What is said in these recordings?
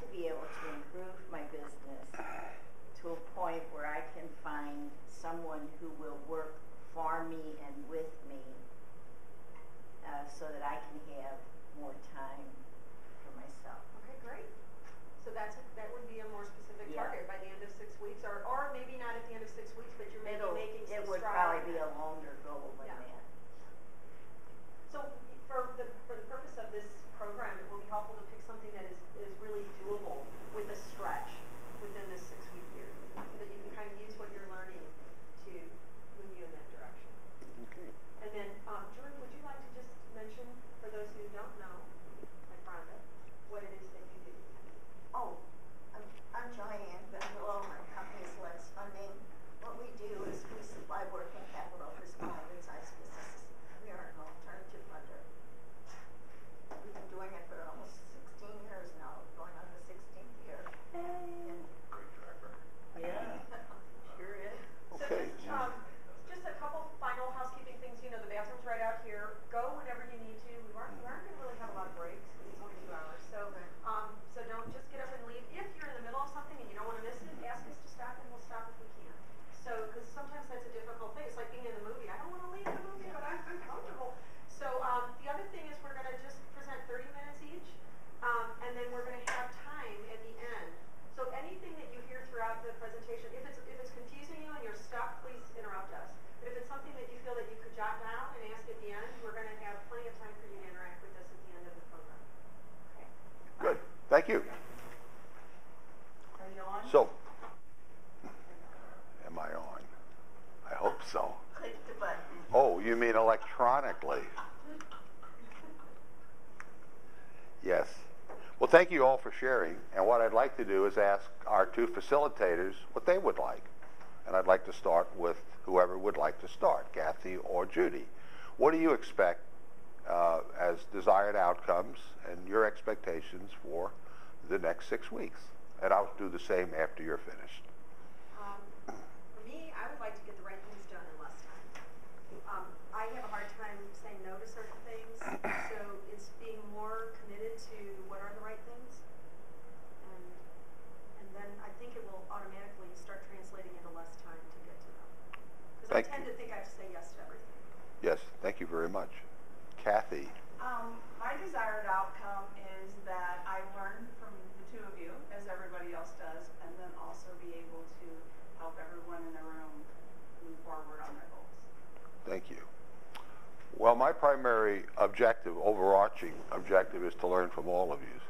to be able to improve my business to a point where I can find someone who will work for me and with me, so that I can have more time for myself. Okay, great. So that would be a more specific target by the end of 6 weeks, or maybe not at the end of 6 weeks, but you're maybe making some strides. It would probably be a longer goal than that. So for the purpose of this program, it will be helpful to pick something that is really doable with a stretch within this 6-week period, so that you can kind of use what you're learning to move you in that direction. Okay. And then, Jordan, would you like to just mention, for those who don't know, like Rhonda, what it is that you do? Oh, I'm Joanne Benvelo. My company is Lex Funding. What we do is we supply working capital for small and mid-sized businesses. We are an alternative funder. We've been doing it for almost 16 years now, going on the 16th year. And Great track record. Yeah, sure is. Okay. So just a couple final housekeeping things. You know, the bathroom's right out here. Go whenever you need to. We aren't going to really have a lot of breaks. It's only 2 hours. So don't just get up and leave. If you're in the middle of something and you don't want to miss it, ask us to stop and we'll stop if we can. So, because sometimes that's a difficult thing. It's like being in the movie. I don't want to leave the movie, but I'm comfortable. So the other thing is we're going to just present 30 minutes each, and then we're going to have time at the end. So anything that you hear throughout the presentation, if it's confusing you and you're stuck, please interrupt us. But if it's something that you feel that you could jot down and ask at the end, we're going to have plenty of time for you to interact with us at the end of the program. Okay. Good. Thank you. Are you on? So, am I on? I hope so. click the button. Oh, you mean electronically? Yes. Well, thank you all for sharing. And what I'd like to do is ask our 2 facilitators what they would like. And I'd like to start with whoever would like to start, Kathy or Judy. What do you expect as desired outcomes and your expectations for the next 6 weeks? And I'll do the same after you're finished. For me, I would like to get the right things done in less time. I have a hard time saying no to certain things, so it's being more committed to what are the right things, and then I think it will automatically start translating into less time to get to them. Because I tend to think I have to say yes to everything. Yes, thank you very much. Kathy. My desired outcome is that I learn from the 2 of you, as everybody else does, and then also be able to help everyone in the room move forward on their goals. Thank you. Well, my primary objective, overarching objective, is to learn from all of you.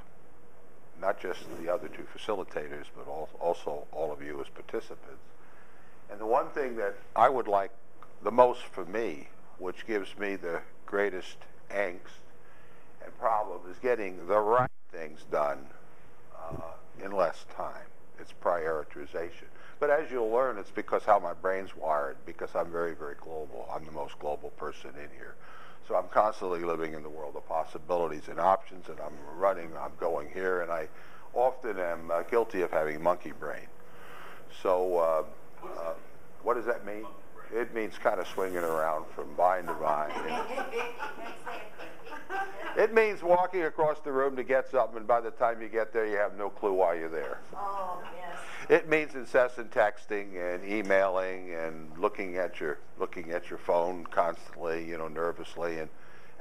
Not just the other 2 facilitators, but also all of you as participants. And the one thing that I would like the most for me, which gives me the greatest angst and problem, is getting the right things done in less time. It's prioritization. But as you'll learn, it's because how my brain's wired, because I'm very, very global. I'm the most global person in here. So I'm constantly living in the world of possibilities and options, and I'm running, I'm going here, and I often am guilty of having monkey brain. So what does that mean? It means kind of swinging around from vine to vine. It means walking across the room to get something, and by the time you get there, you have no clue why you're there. Oh, yes. It means incessant texting and emailing and looking at your phone constantly, nervously,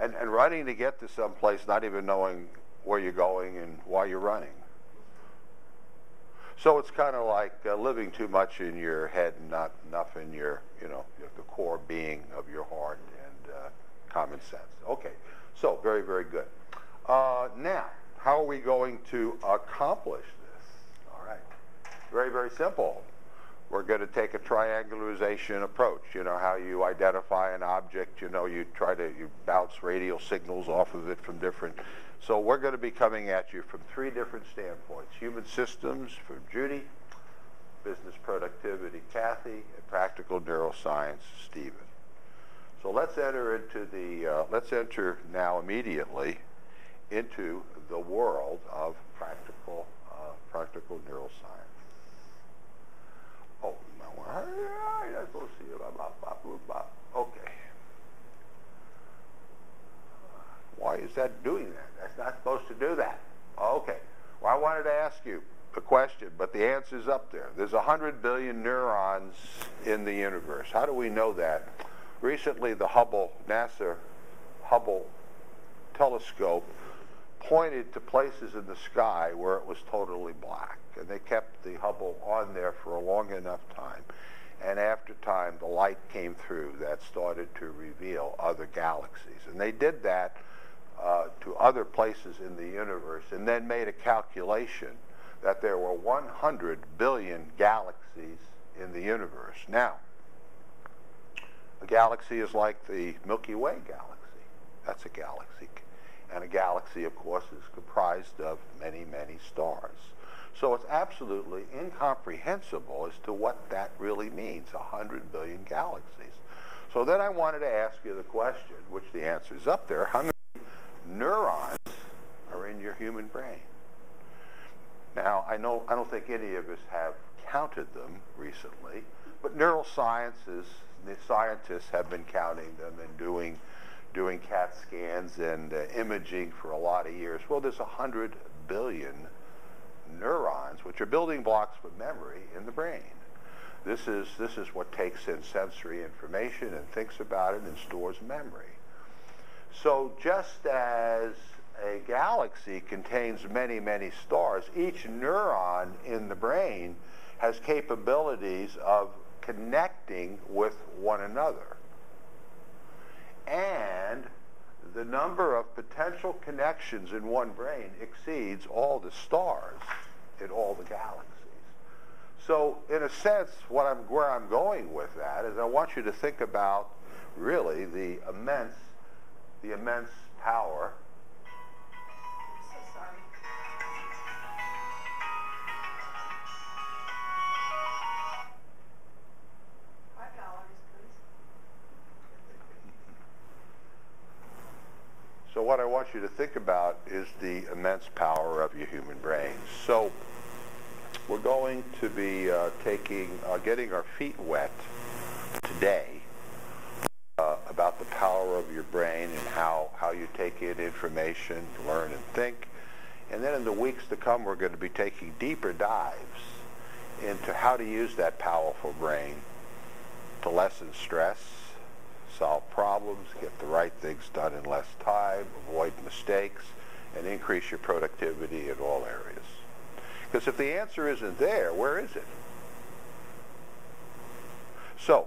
and running to get to some place, not even knowing where you're going and why you're running. So it's kind of like living too much in your head and not enough in your, the core being of your heart and common sense. Okay, so very, very good. Now, how are we going to accomplish this? All right, very, very simple. We're going to take a triangularization approach. You know how you identify an object, you bounce radial signals off of it from different. So we're going to be coming at you from 3 different standpoints. Human systems for Judy, business productivity Kathy, and practical neuroscience Stephen. So let's enter now immediately into the world of practical neuroscience. Oh, no, I'm supposed to see it. Okay. Why is that doing that? That's not supposed to do that. Okay. Well, I wanted to ask you a question, but the answer's up there. There's 100 billion neurons in the universe. How do we know that? Recently, the NASA Hubble telescope pointed to places in the sky where it was totally black, and they kept the Hubble on there for a long enough time. And after time, the light came through that started to reveal other galaxies. And they did that to other places in the universe, and then made a calculation that there were 100 billion galaxies in the universe. Now, a galaxy is like the Milky Way galaxy. That's a galaxy. And a galaxy, of course, is comprised of many, many stars. So it's absolutely incomprehensible as to what that really means, 100 billion galaxies. So then I wanted to ask you the question, which the answer is up there: how many neurons are in your human brain? Now, I don't think any of us have counted them recently, but the scientists have been counting them and doing CAT scans and imaging for a lot of years. Well, there's 100 billion neurons, which are building blocks for memory in the brain. This is what takes in sensory information and thinks about it and stores memory. So just as a galaxy contains many, many stars, each neuron in the brain has capabilities of connecting with one another. And the number of potential connections in one brain exceeds all the stars in all the galaxies. So in a sense, where I'm going with that is I want you to think about really the immense power . I'm so sorry. So what I want you to think about is the immense power of your human brain. So we're going to be getting our feet wet today about the power of your brain and how you take in information, learn and think. And then in the weeks to come, we're going to be taking deeper dives into how to use that powerful brain to lessen stress, solve problems, get the right things done in less time, avoid mistakes, and increase your productivity in all areas. Because if the answer isn't there, where is it? So,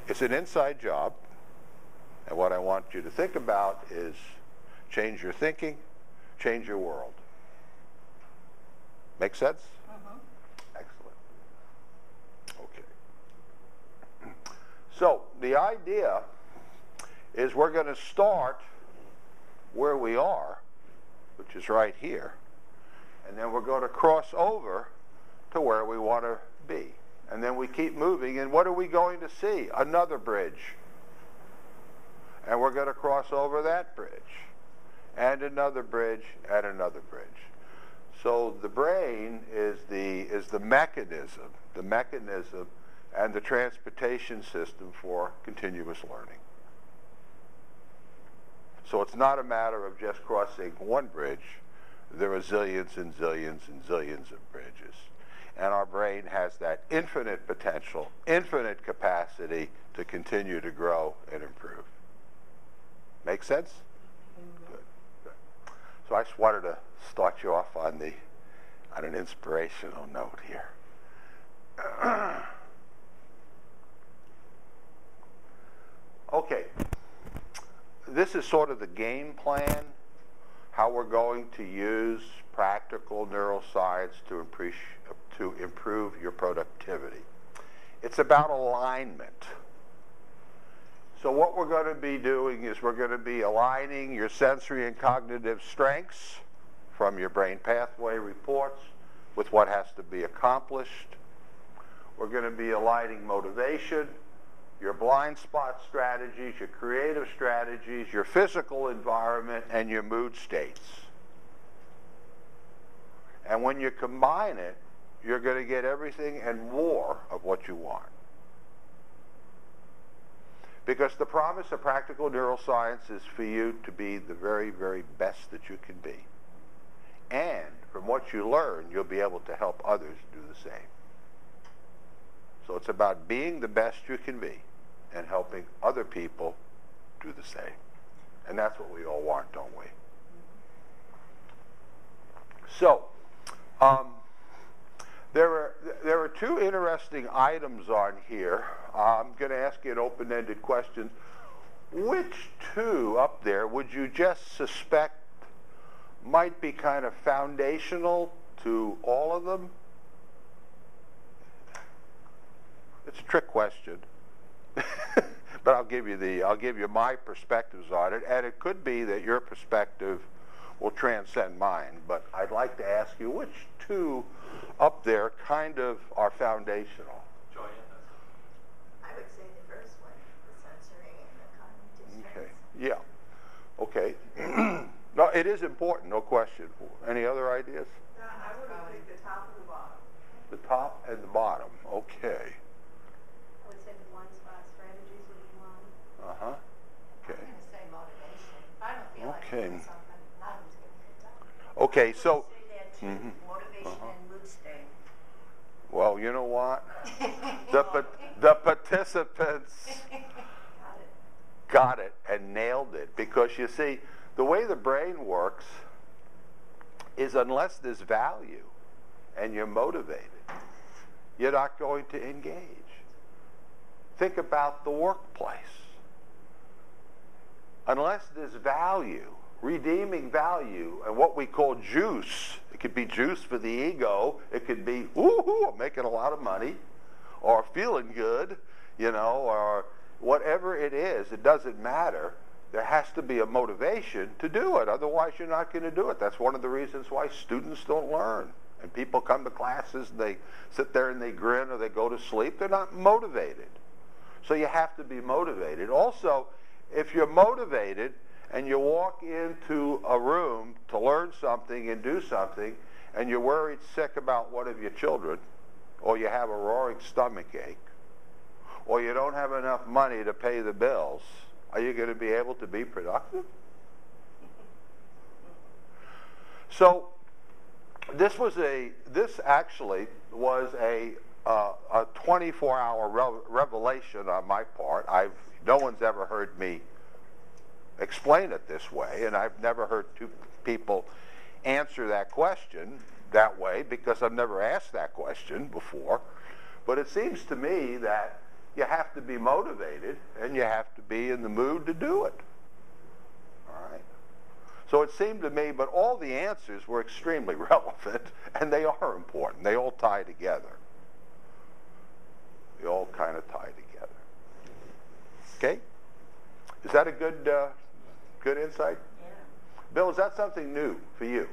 it's an inside job, and what I want you to think about is change your thinking, change your world. Make sense? Excellent. Okay. So, the idea is we're going to start where we are, which is right here, and then we're going to cross over to where we want to be. And then we keep moving, and what are we going to see? Another bridge. And we're going to cross over that bridge, and another bridge, and another bridge. So the brain is the mechanism and the transportation system for continuous learning. So it's not a matter of just crossing one bridge. There are zillions and zillions and zillions of bridges. And our brain has that infinite potential, infinite capacity to continue to grow and improve. Make sense? Good. So I just wanted to start you off on an inspirational note here. Okay. This is sort of the game plan, how we're going to use practical neuroscience to improve your productivity. It's about alignment. So what we're going to be doing is we're going to be aligning your sensory and cognitive strengths from your brain pathway reports with what has to be accomplished. We're going to be aligning motivation, your blind spot strategies, your creative strategies, your physical environment, and your mood states. And when you combine it, you're going to get everything and more of what you want. Because the promise of practical neuroscience is for you to be the very, very best that you can be. And from what you learn, you'll be able to help others do the same. So it's about being the best you can be and helping other people do the same. And that's what we all want, don't we? So, there are two interesting items on here. I'm going to ask you an open-ended question. Which two up there would you just suspect might be kind of foundational to all of them? It's a trick question. But I'll give you my perspectives on it, and it could be that your perspective will transcend mine, but I'd like to ask you which two up there kind of are foundational. I would say the first one, the sensory and the cognitive strengths. Okay. Yeah. Okay. No, it is important, no question. Any other ideas? I would have picked the top and the bottom. The top and the bottom. Okay. I would say the blind spot strategies would be one. Uh-huh. Okay. I'm going to say motivation. If I don't feel like Okay. doing something, nothing's going to get done. Okay, so Say that too, motivation and mood state. well, you know what? The participants got it and nailed it, because you see, the way the brain works is unless there's value and you're motivated, you're not going to engage. Think about the workplace. Unless there's value, redeeming value, and what we call juice. It could be juice for the ego. It could be, woohoo, I'm making a lot of money, or feeling good, or whatever it is. It doesn't matter. There has to be a motivation to do it. Otherwise, you're not going to do it. That's one of the reasons why students don't learn. And people come to classes, they sit there and they grin or they go to sleep. They're not motivated. So you have to be motivated. Also, if you're motivated and you walk into a room to learn something and do something, and you're worried sick about one of your children, or you have a roaring stomach ache, or you don't have enough money to pay the bills, are you going to be able to be productive? So this actually was a 24-hour revelation on my part. No one's ever heard me explain it this way, and I've never heard two people answer that question that way, because I've never asked that question before. But it seems to me that you have to be motivated and you have to be in the mood to do it. All right? So it seemed to me, but all the answers were extremely relevant, and they are important. They all tie together. They all kind of tie together. Okay? Is that a good insight? Yeah. Bill, is that something new for you,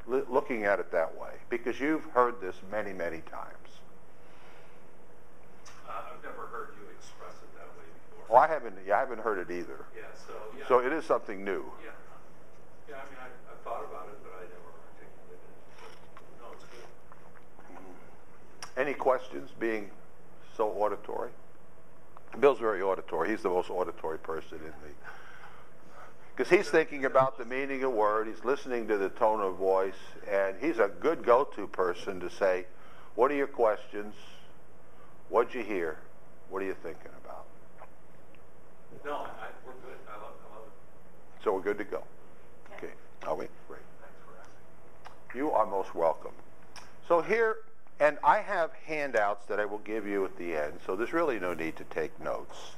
looking at it that way? Because you've heard this many, many times. I've never heard you express it that way before. Well, I haven't heard it either. Yeah, yeah. So it is something new. Yeah. Yeah, I mean, I thought about it, but I never articulated it. No, it's good. Any questions, being so auditory? Bill's very auditory. He's the most auditory person in the... Because he's thinking about the meaning of word, he's listening to the tone of voice, and he's a good go-to person to say, what are your questions? What'd you hear? What are you thinking about? No, we're good. I love it. So we're good to go. Yeah. Okay. Are we? Great. Thanks for asking. You are most welcome. So here, and I have handouts that I will give you at the end, so there's really no need to take notes.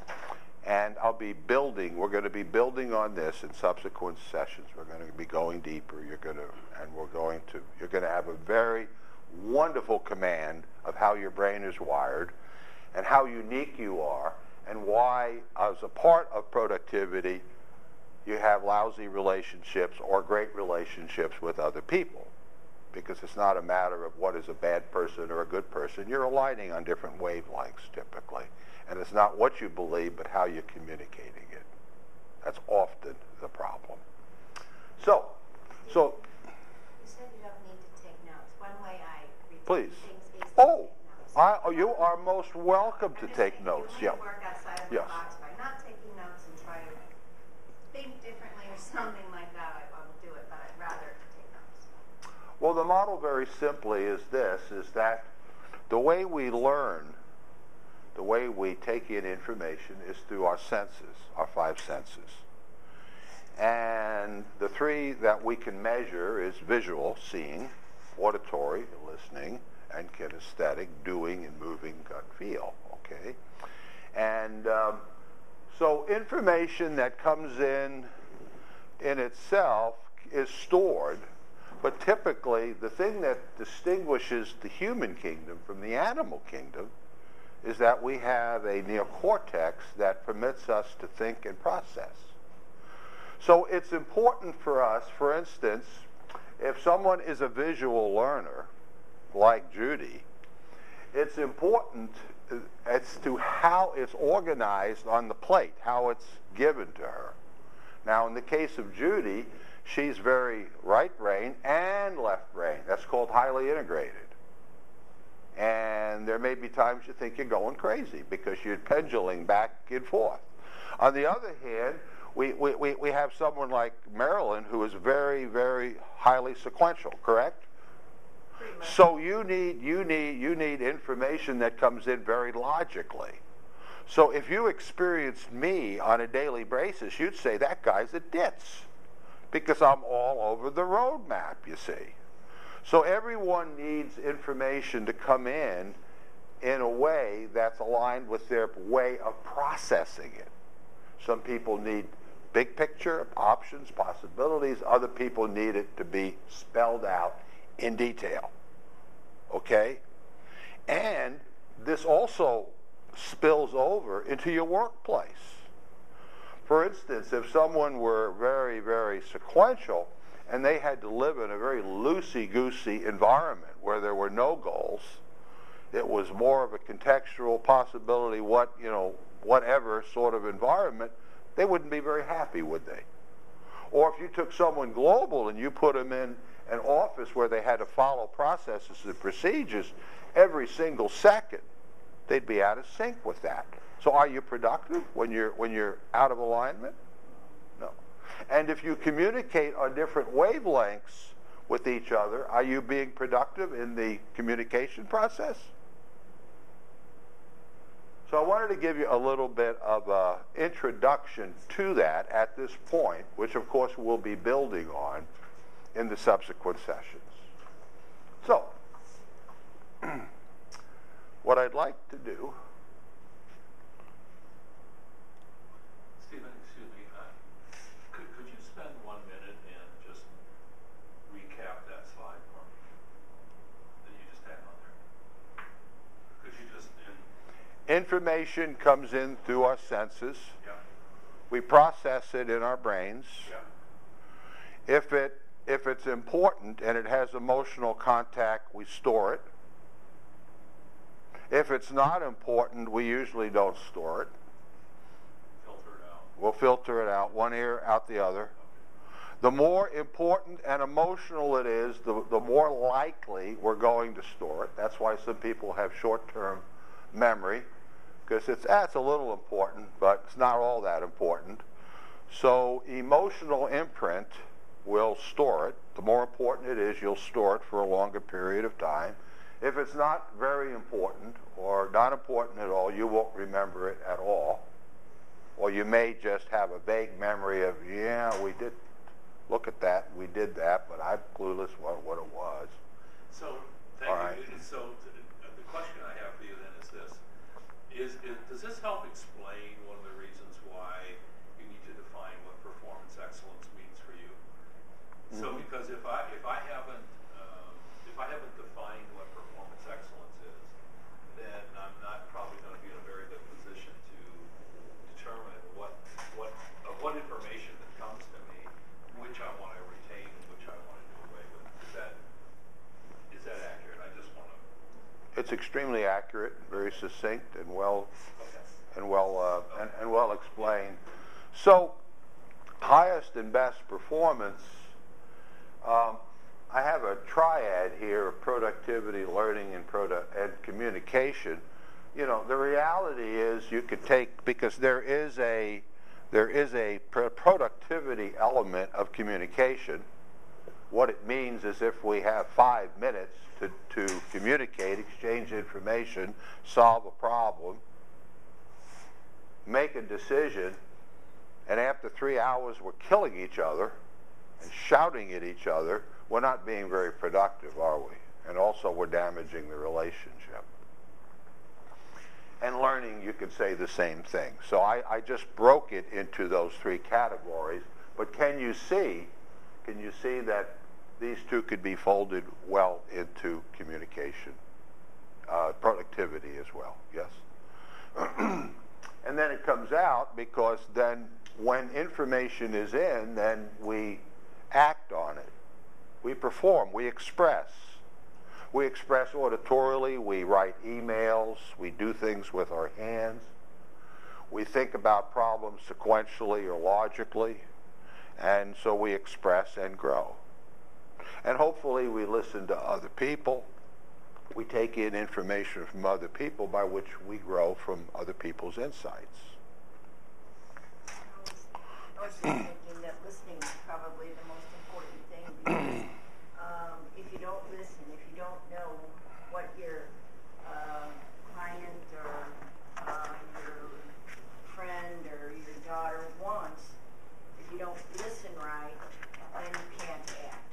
And we're going to be building on this in subsequent sessions. We're going to be going deeper. You're going to have a very wonderful command of how your brain is wired and how unique you are, and why, as a part of productivity, you have lousy relationships or great relationships with other people. Because it's not a matter of what is a bad person or a good person. You're aligning on different wavelengths typically. And it's not what you believe, but how you're communicating it. That's often the problem. So You said you don't need to take notes. One way I retain please. things is to Oh, take notes. you are most welcome to I'm just take saying, notes. You Yeah. want to work outside of Yes. the box by not taking notes and try to think differently or something like that. I will do it, but I'd rather take notes. Well, the model very simply is this, is that the way we learn, the way we take in information is through our senses, our 5 senses. And the 3 that we can measure is visual, seeing, auditory, listening, and kinesthetic, doing and moving, gut feel, okay? And so information that comes in itself is stored, but typically the thing that distinguishes the human kingdom from the animal kingdom is that we have a neocortex that permits us to think and process. So it's important for us, for instance, if someone is a visual learner, like Judy, it's important as to how it's organized on the plate, how it's given to her. Now, in the case of Judy, she's very right brain and left brain. That's called highly integrated. And there may be times you think you're going crazy because you're pendulating back and forth. On the other hand, we have someone like Marilyn who is very, very highly sequential, correct? So you need information that comes in very logically. So if you experienced me on a daily basis, you'd say that guy's a ditz because I'm all over the road map, you see. So everyone needs information to come in a way that's aligned with their way of processing it. Some people need big picture, options, possibilities. Other people need it to be spelled out in detail. Okay? And this also spills over into your workplace. For instance, if someone were very, very sequential and they had to live in a very loosey-goosey environment where there were no goals, it was more of a contextual possibility, whatever sort of environment, they wouldn't be very happy, would they? Or if you took someone global and you put them in an office where they had to follow processes and procedures every single second, they'd be out of sync with that. So are you productive when you're out of alignment? No. And if you communicate on different wavelengths with each other, are you being productive in the communication process? So I wanted to give you a little bit of an introduction to that at this point, which of course we'll be building on in the subsequent sessions. So, what I'd like to do... Stephen, excuse me, could you spend 1 minute and just recap that slide for me that you just had on there? Could you just... Information comes in through our senses. Yeah. We process it in our brains. Yeah. If it's important and it has emotional contact, we store it. If it's not important, we usually don't store it. Filter it out. We'll filter it out, one ear, out the other. The more important and emotional it is, the more likely we're going to store it. That's why some people have short-term memory, because it's a little important, but it's not all that important. So emotional imprint will store it. The more important it is, you'll store it for a longer period of time. If it's not very important or not important at all, you won't remember it at all. Or you may just have a vague memory of, yeah, we did look at that, we did that, but I'm clueless what it was. So, thank you. So, the question I have for you then is this. Does this help explain one of the reasons why you need to define what performance excellence means for you? Mm-hmm. So, because if I haven't defined what performance excellence is, then I'm not probably going to be in a very good position to determine what information that comes to me, which I want to retain and which I want to do away with. Is that accurate? I just want to... It's extremely accurate, very succinct, and well explained. So, highest and best performance. I have a triad here of productivity, learning, and communication. You know, the reality is you could take, because there is a productivity element of communication, What it means is if we have 5 minutes to communicate, exchange information, solve a problem, make a decision, and after 3 hours we're killing each other and shouting at each other, we're not being very productive, are we? And also we're damaging the relationship. And learning, you could say the same thing. So I just broke it into those 3 categories. But can you see that these 2 could be folded well into communication, productivity as well? Yes. And then it comes out, because then when information is in, then we act on it. We perform, we express. We express auditorily, we write emails, we do things with our hands. We think about problems sequentially or logically, and so we express and grow. And hopefully we listen to other people. We take in information from other people, by which we grow from other people's insights. I was just thinking that listening is probably the most important thing, because if you don't listen, if you don't know what your client or your friend or your daughter wants, if you don't listen right, then you can't act.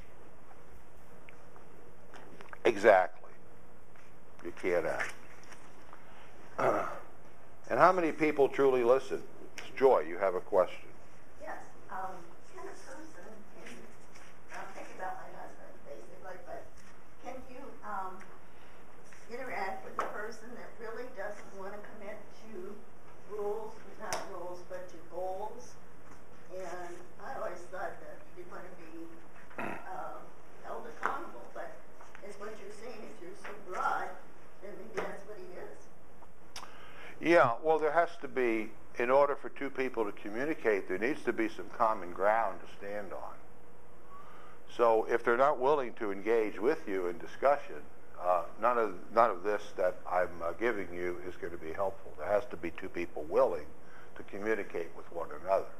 Exactly. You can't act. And how many people truly listen? Joy, you have a question. Yes, can a person, I'm thinking about my husband basically, but can you interact with a person that really doesn't want to commit to rules, not rules, but to goals? And I always thought that you want to be held accountable, but is what you're saying, if you're so broad, then maybe that's what he is. Yeah, well, there has to be, in order for 2 people to communicate, there needs to be some common ground to stand on. So if they're not willing to engage with you in discussion, none of this that I'm giving you is going to be helpful. There has to be 2 people willing to communicate with one another.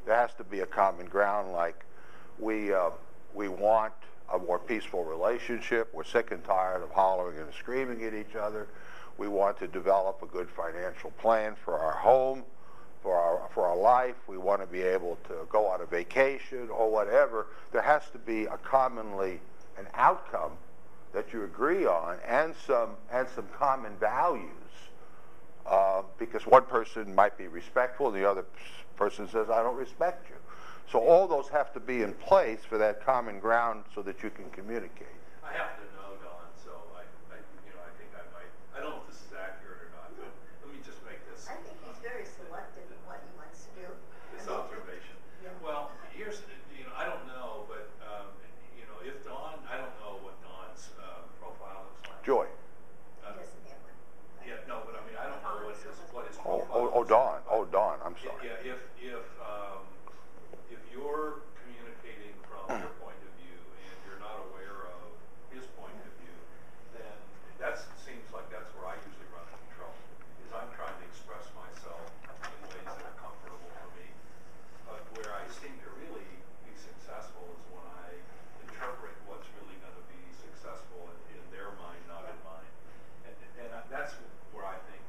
There has to be a common ground, like we want a more peaceful relationship. We're sick and tired of hollering and screaming at each other. We want to develop a good financial plan for our home, for our life. We want to be able to go on a vacation or whatever. There has to be an outcome that you agree on, and some common values. Because one person might be respectful and the other person says, I don't respect you. So all those have to be in place for that common ground so that you can communicate. I happen to know Don, so I think I might. I don't know if this is accurate or not, but let me just make this. I think he's very selective in what he wants to do. This observation. Yeah. Well, here's I don't know, but if Don, I don't know what Don's profile looks like. Joy. He doesn't have one. Yeah, no, but I mean I don't know what his Oh, profile. Dawn. Oh, Dawn. I'm sorry. Yeah, if you're communicating from your point of view and you're not aware of his point of view, then that seems like that's where I usually run into trouble. Is I'm trying to express myself in ways that are comfortable for me, but where I seem to really be successful is when I interpret what's really going to be successful in their mind, not in mine, and that's where I think.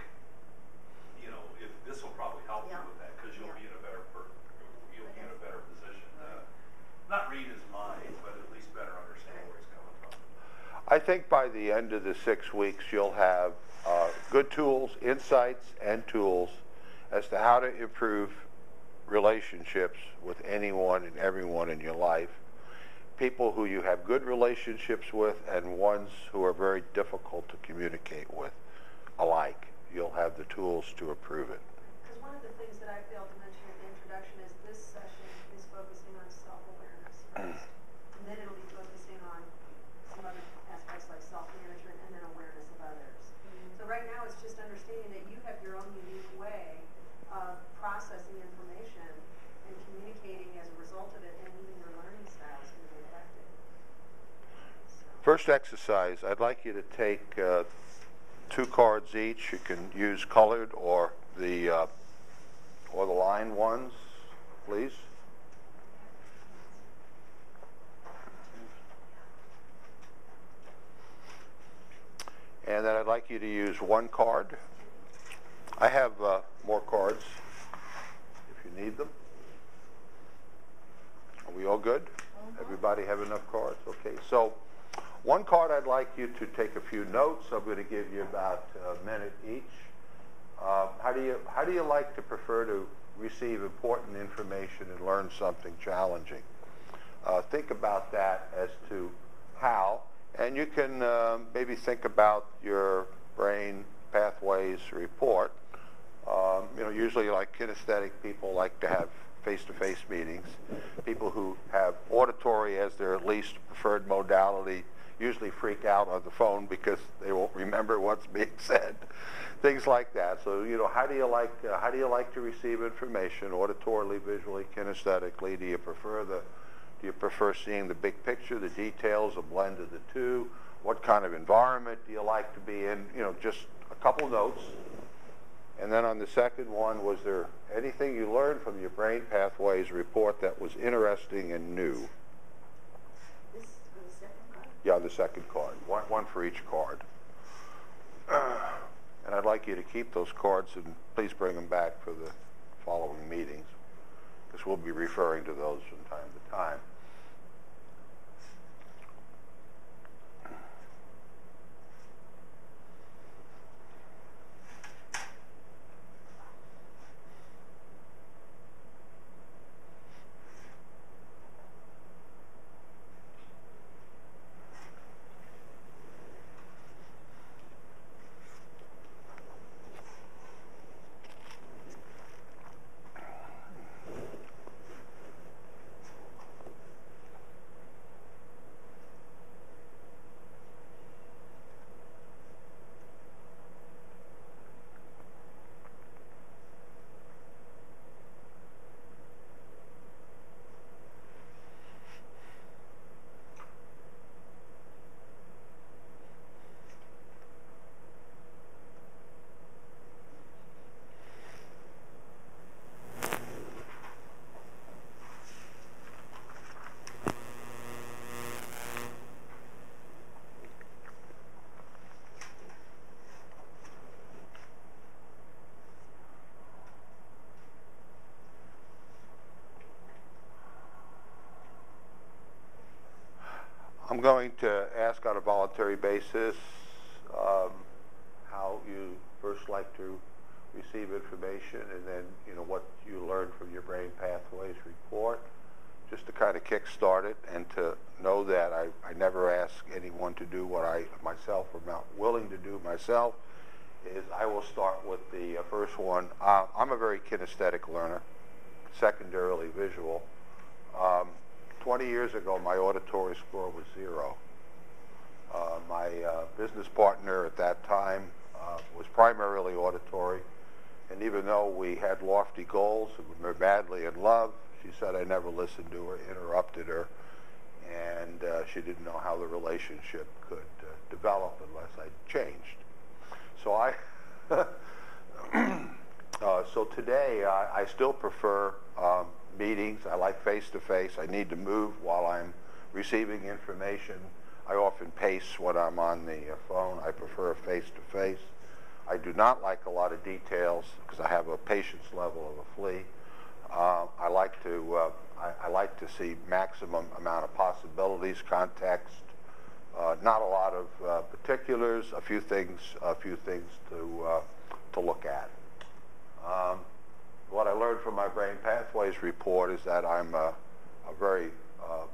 If this will probably help you with that, because you'll be in a better position to not read his mind, but at least better understand where he's coming from. I think by the end of the 6 weeks, you'll have good tools, insights, and tools as to how to improve relationships with anyone and everyone in your life. People who you have good relationships with and ones who are very difficult to communicate with alike. You'll have the tools to approve it. Because one of the things that I failed to mention in the introduction is this session is focusing on self-awareness first. And then it'll be focusing on some other aspects like self-management and then awareness of others. So right now it's just understanding that you have your own unique way of processing information and communicating as a result of it, and even your learning styles can be affected. First exercise, I'd like you to take 2 cards each. You can use colored or the lined ones, please. like you to use one card. I have more cards if you need them. Are we all good? Everybody have enough cards? Okay, so one card I'd like you to take a few notes. I'm going to give you about a minute each. How do you like to prefer to receive important information and learn something challenging? Think about that as to how, and you can maybe think about your brain pathways report. Usually like kinesthetic people like to have face-to-face meetings. People who have auditory as their least preferred modality usually freak out on the phone because they won't remember what's being said. Things like that. So, how do you like to receive information, auditorily, visually, kinesthetically? Do you prefer seeing the big picture, the details, a blend of the two? What kind of environment do you like to be in? Just a couple notes. And then on the second one, was there anything you learned from your brain pathways report that was interesting and new? This is for the second card? Yeah, the second card. One for each card. And I'd like you to keep those cards and please bring them back for the following meetings, because we'll be referring to those from time to time. I'm going to ask on a voluntary basis how you first like to receive information, and then what you learned from your brain pathways report, just to kind of kickstart it, and to know that I never ask anyone to do what I myself am not willing to do myself. Is I will start with the first one. I'm a very kinesthetic learner, secondarily visual. 20 years ago, my auditory score was 0. My business partner at that time was primarily auditory, and even though we had lofty goals and we were madly in love, she said I never listened to her, interrupted her, and she didn't know how the relationship could develop unless I changed. So so today I still prefer meetings. I like face-to-face. I need to move while I'm receiving information. I often pace when I'm on the phone. I prefer face-to-face. I do not like a lot of details because I have a patience level of a flea. I like to see maximum amount of possibilities, context, not a lot of particulars, a few things to look at. What I learned from my brain pathways report is that I'm a very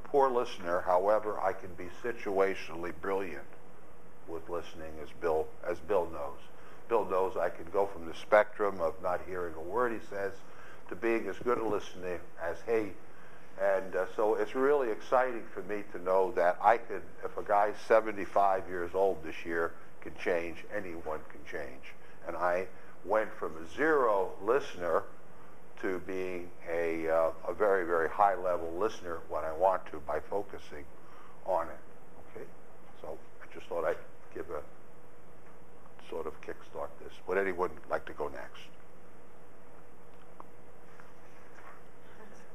poor listener. However, I can be situationally brilliant with listening, as Bill knows. Bill knows I can go from the spectrum of not hearing a word he says to being as good a listener as he. And so it's really exciting for me to know that I could, if a guy's 75 years old this year can change, anyone can change. And I went from a 0 listener to being a very, very high-level listener when I want to by focusing on it. Okay? So I just thought I'd give a sort of kickstart this. Would anyone like to go next?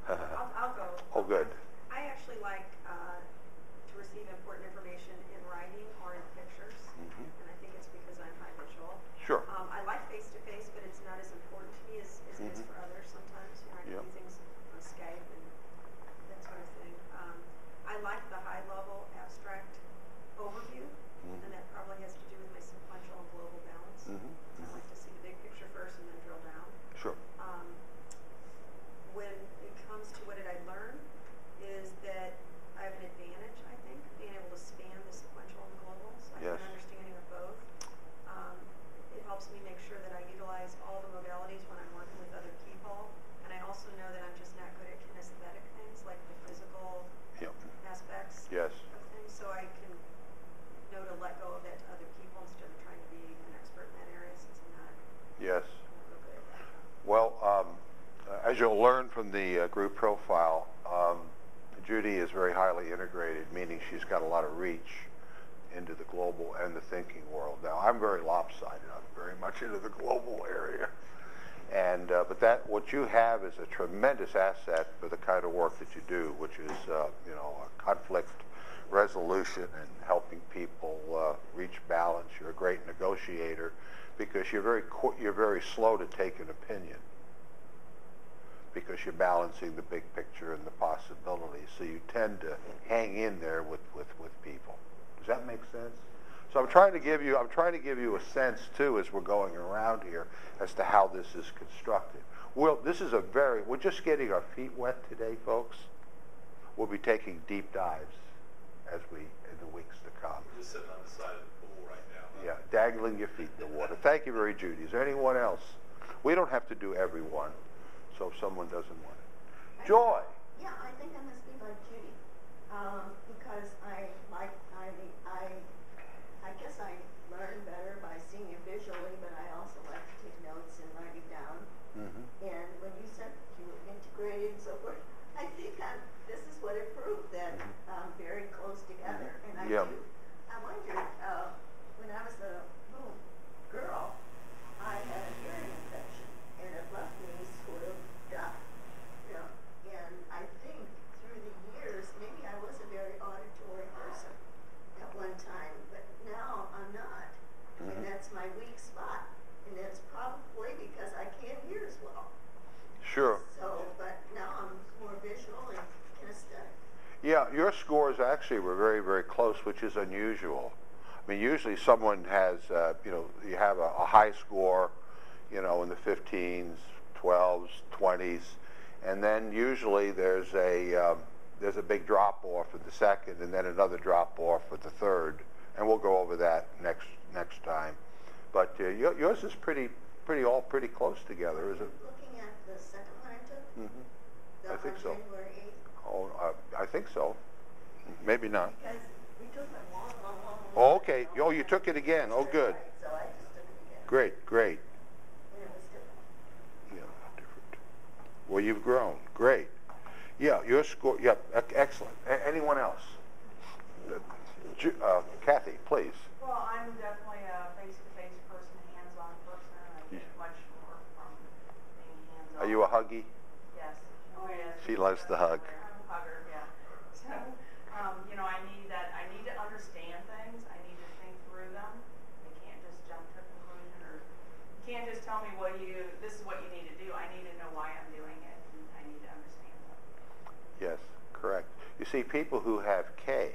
I'll go. Oh, good. I actually like to receive important information in writing or in pictures, and I think it's because I'm highly high-level abstract overview, and that probably has to do with my sequential and global balance. I like to see the big picture first and then drill down. Sure. When it comes to what did I learn, is that I have an advantage, I think, being able to span the sequential and the global, so I have an understanding of both. It helps me make sure that I utilize all the modalities when I'm working with other people, and I also know that I'm just not good at kinesthetic things, like the physical aspects Yes. of things, so I can know to let go of that to other people instead of trying to be an expert in that area, since I'm not Yes. real good at that. Well, as you'll learn from the group profile, Judy is very highly integrated, meaning she's got a lot of reach into the global and the thinking world. Now, I'm very lopsided. I'm very much into the global area. And but what you have is a tremendous asset for the kind of work that you do, which is conflict resolution and helping people reach balance. You're a great negotiator because you're very slow to take an opinion, because you're balancing the big picture and the possibilities. So you tend to hang in there with people. Does that make sense? So I'm trying to give you a sense too, as we're going around here, as to how this is constructed. We're just getting our feet wet today, folks. We'll be taking deep dives in the weeks to come. We're just sitting on the side of the pool right now. Yeah, dangling your feet in the water. Thank you very, Judy. Is there anyone else? We don't have to do every one, so if someone doesn't want it. Joy. Yeah, I think I must be like Judy, because I guess I learn better by seeing it visually, but I also like to take notes and write it down. And when you said you were integrated and so forth, I think this is what it proved, that very close together. And I wondered, when I was a little girl, I had a hearing infection, and it left me sort of deaf. And I think through the years, maybe I was a very auditory person at one time, but now I'm not. And that's my weak spot. And that's probably because I can't hear as well. Sure. So, but now I'm more visual and kinesthetic. Yeah, your scores actually were very, very close, which is unusual. I mean, usually someone has, you have a high score, in the 15s, 12s, 20s, and then usually there's a big drop off at the second, and then another drop off at the third, and we'll go over that next time. But yours is pretty close together, is it? Looking at the second one I took, I think so. January 8th. Oh, I think so. Maybe not. Because we took it long. Oh, okay. Oh, you took it again. Oh, good. So I just took it again. Great. And it was different. Yeah, different. Well, you've grown. Great. Yeah, your score. Yeah, excellent. Anyone else? Kathy, please. Well, I'm definitely a face-to-face person, hands-on person. I get much more from being hands-on. Are you a huggy? Yes. Oh, yes. She loves to hug. I'm a hugger, yeah. So, I need to understand things. I need to think through them. I can't just jump to a conclusion, or you can't just tell me this is what you need to do. I need to know why I'm doing it, and I need to understand them. Yes, correct. You see, people who have K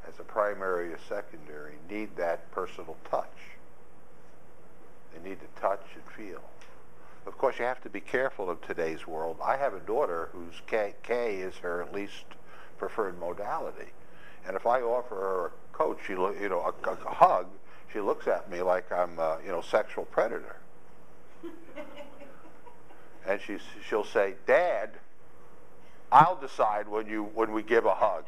as a primary or secondary need that personal touch. They need to touch and feel. Of course, you have to be careful in today's world. I have a daughter whose K is her least preferred modality, and if I offer her a coach, a hug, she looks at me like I'm a sexual predator, and she'll say, "Dad, I'll decide when we give a hug."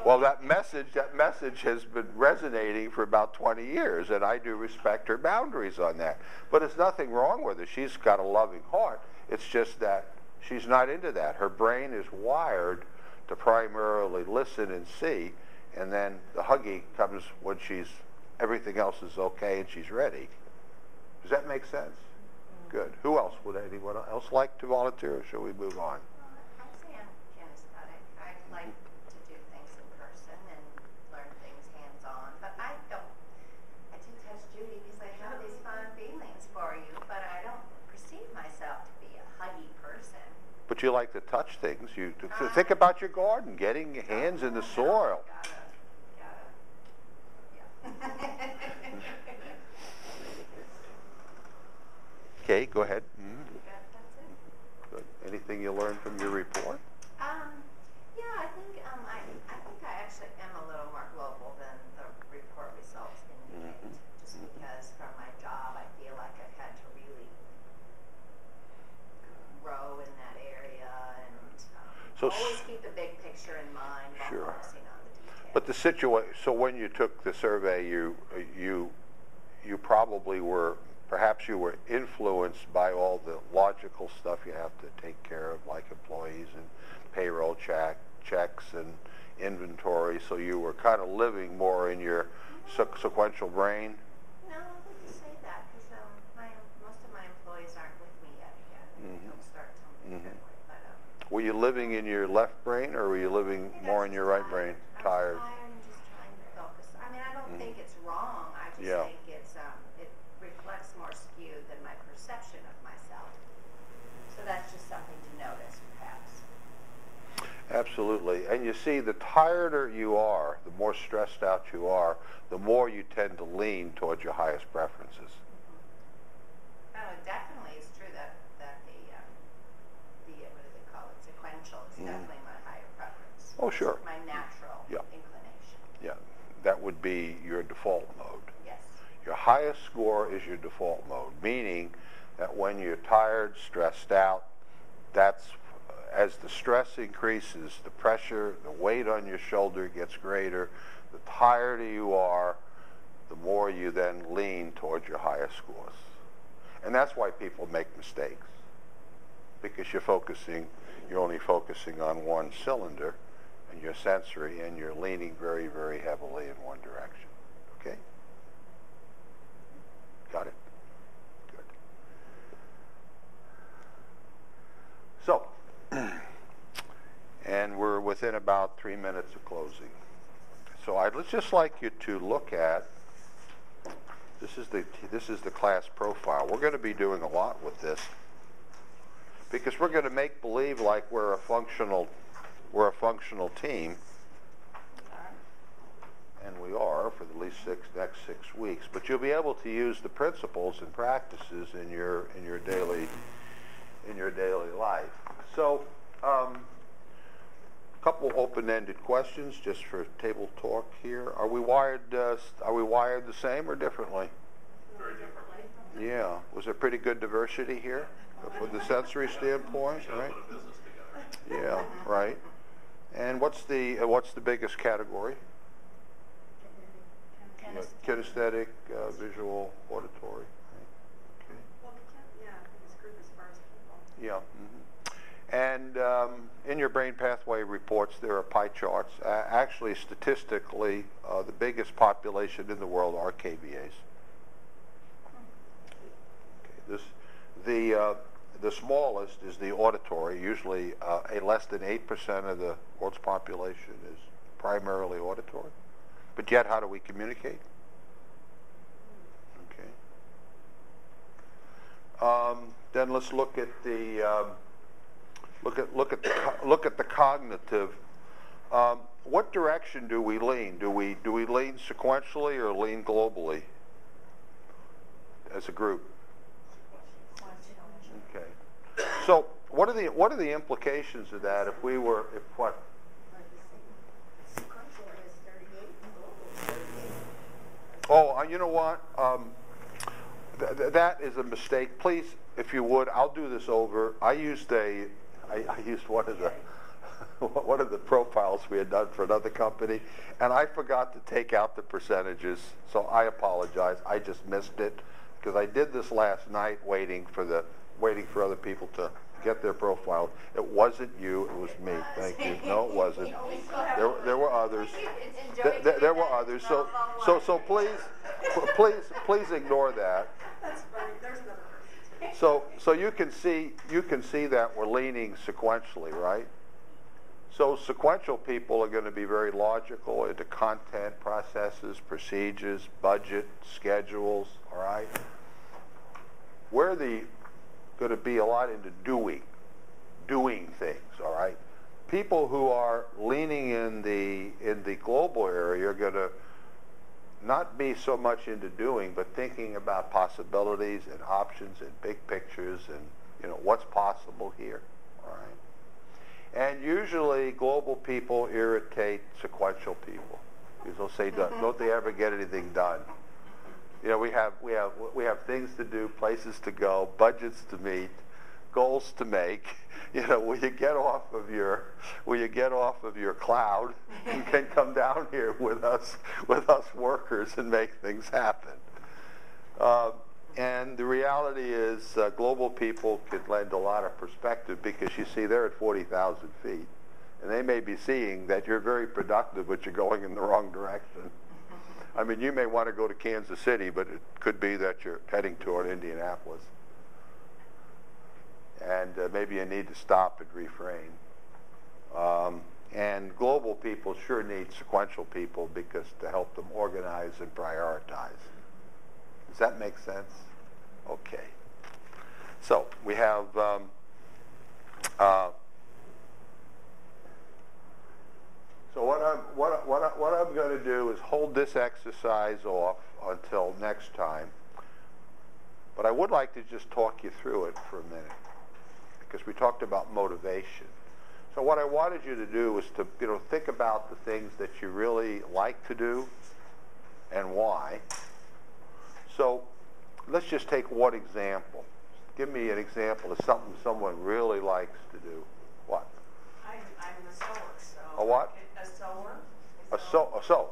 Well, that message has been resonating for about 20 years, and I do respect her boundaries on that. But there's nothing wrong with her. She's got a loving heart. It's just that she's not into that. Her brain is wired to primarily listen and see, and then the huggy comes when everything else is okay and she's ready. Does that make sense? Good. Who else? Would anyone else like to volunteer, or shall we move on? I'd say I'm kinesthetic. I like to do things in person and learn things hands-on, but I do touch Judy because I have these fond feelings for you, but I don't perceive myself to be a huggy person. But but you like to touch things. You think about your garden, getting your hands in the soil. Gotta. Okay, go ahead. That's it. Good. Anything you learned from your report? Yeah, I think I actually am a little more global than the report results indicate. Just because from my job, I feel like I've had to really grow in that area and always keep the big picture in mind while focusing on the details. But the situation. So when you took the survey, you probably were. Perhaps you were influenced by all the logical stuff you have to take care of, like employees and payroll checks and inventory. So you were kind of living more in your sequential brain. No, I wouldn't say that because most of my employees aren't with me yet. They don't start till February. But Were you living in your left brain, or were you living more in your right brain? Tired. I was tired and just trying to focus. I mean, I don't think it's wrong. I just think it's it reflects more skewed than my perception of myself. So that's just something to notice, perhaps. Absolutely. And you see, the tireder you are, the more stressed out you are, the more you tend to lean towards your highest preferences. No, it definitely is true that the what do they call it, sequential is definitely my higher preference. Oh, sure. It's my natural inclination. Yeah, that would be your default mode. Yes. Your highest score is your default mode, meaning that when you're tired, stressed out, that's as the stress increases, the pressure, the weight on your shoulder gets greater. The tireder you are, the more you then lean towards your highest scores. And that's why people make mistakes, because you're only focusing on one cylinder, and your sensory, and you're leaning very, very heavily in one direction. Okay? Got it? Good. So, and we're within about 3 minutes of closing. So I'd just like you to look at, this is the class profile. We're going to be doing a lot with this, because we're going to make believe like we're a functional team, and we are for the next 6 weeks. But you'll be able to use the principles and practices in your daily life. So, a couple open-ended questions just for table talk here. Are we wired the same or differently? Very differently. Yeah. Was there pretty good diversity here from the sensory standpoint? Right. Put a business together. Yeah. Right. And what's the biggest category? Kinesthetic, visual, auditory. Right. Okay. Well, this group as far as people. Yeah. And in your brain pathway reports, there are pie charts. Actually, statistically, the biggest population in the world are KVAs. Okay. The smallest is the auditory. Usually, less than 8% of the world's population is primarily auditory. But yet, how do we communicate? Okay. Then let's look at the look at the cognitive. What direction do we lean? Do we lean sequentially or lean globally as a group? Okay. So what are the implications of that if what? Oh, you know what? That is a mistake. Please, if you would, I'll do this over. I used one of the profiles we had done for another company, and I forgot to take out the percentages, so I apologize. I just missed it because I did this last night waiting for other people to get their profiles. It wasn't you, it was me. Thank you. No, it wasn't. There were others. There were others. So please ignore that. That's funny. There's another person. So you can see that we're leaning sequentially, right? So sequential people are going to be very logical into content, processes, procedures, budget, schedules, all right? We're going to be a lot into doing doing things, all right? People who are leaning in the global area are going to not be so much into doing, but thinking about possibilities and options and big pictures and, you know, what's possible here, all right? And usually global people irritate sequential people because they'll say, don't they ever get anything done? You know, we have things to do, places to go, budgets to meet, goals to make. You know, will you get off of your cloud and can come down here with us workers and make things happen? And the reality is, global people could lend a lot of perspective because you see they're at 40,000 feet, and they may be seeing that you're very productive, but you're going in the wrong direction. I mean, you may want to go to Kansas City, but it could be that you're heading toward Indianapolis. And maybe you need to stop and refrain. And global people sure need sequential people because to help them organize and prioritize. Does that make sense? Okay. So we have so what I'm going to do is hold this exercise off until next time. But I would like to just talk you through it for a minute, because we talked about motivation. So what I wanted you to do was to, you know, think about the things that you really like to do and why. So let's just take one example. Give me an example of something someone really likes to do. What? I'm a sewer, so. A what? A sewer. A sew. Sewer.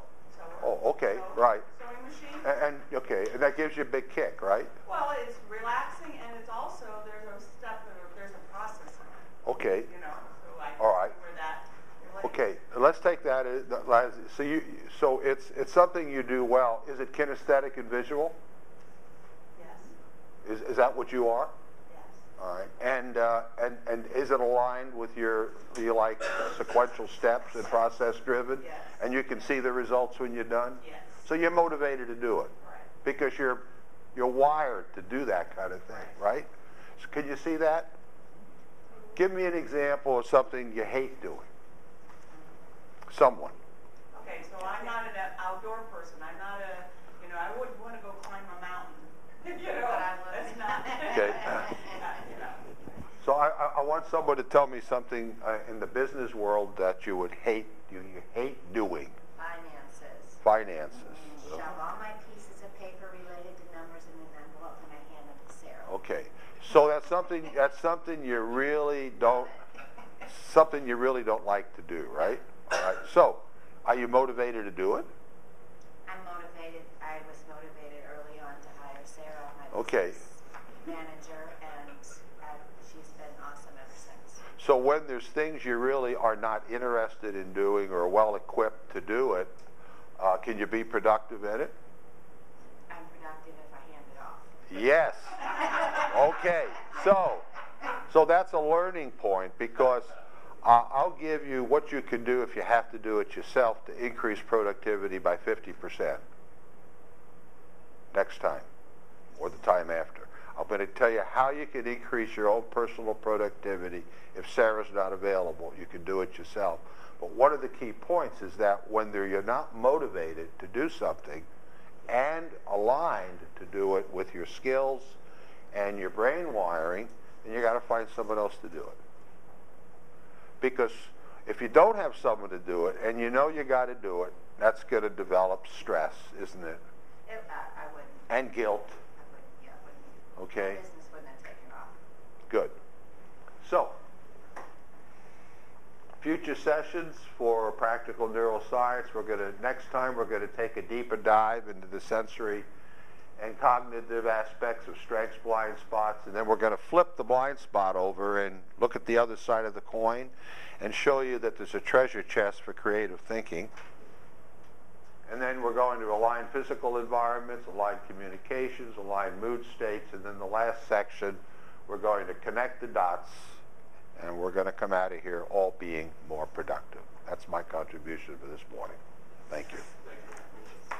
Oh, okay, Sewer. right. Sewing machine. And okay, and that gives you a big kick, right? Well, it's relaxing, and it's also, there's a process in it. Okay. You know, so I All right. where that relates. Okay, let's take that as, so it's something you do well. Is it kinesthetic and visual? Yes. Is that what you are? Yes. All right. And is it aligned with do you like sequential steps and process driven? Yes. And you can see the results when you're done? Yes. So you're motivated to do it. Right. Because you're wired to do that kind of thing, right? So can you see that? Give me an example of something you hate doing. Someone. Okay, so I'm not an outdoor person. I'm not I wouldn't want to go climb a mountain. You know, But I would. that's not. Okay. You know. So I want someone to tell me something in the business world that you would hate. You hate doing. Finances. Finances. Shove all my pieces of paper related to numbers in an envelope and I hand them to Sarah. Okay. So that's something you really don't like to do, right? All right. So, are you motivated to do it? I'm motivated. I was motivated early on to hire Sarah, my Okay. business manager, and she's been awesome ever since. So when there's things you really are not interested in doing or well equipped to do it, can you be productive at it? I'm productive if I hand it off. Yes. Okay. So that's a learning point, because I'll give you what you can do if you have to do it yourself to increase productivity by 50% next time or the time after. I'm going to tell you how you can increase your own personal productivity if Sarah's not available. You can do it yourself. But one of the key points is that when you're not motivated to do something and aligned to do it with your skills and your brain wiring, then you got to find someone else to do it. Because if you don't have someone to do it and you know you got to do it, that's going to develop stress, isn't it? I wouldn't. And guilt. I wouldn't. Yeah, I wouldn't. Okay. My business wouldn't have taken off. Good. So, future sessions for practical neuroscience. Next time we're going to take a deeper dive into the sensory and cognitive aspects of strengths, blind spots, and then we're going to flip the blind spot over and look at the other side of the coin and show you that there's a treasure chest for creative thinking. And then we're going to align physical environments, align communications, align mood states, and then the last section we're going to connect the dots, and we're going to come out of here all being more productive. That's my contribution for this morning. Thank you. Thank you.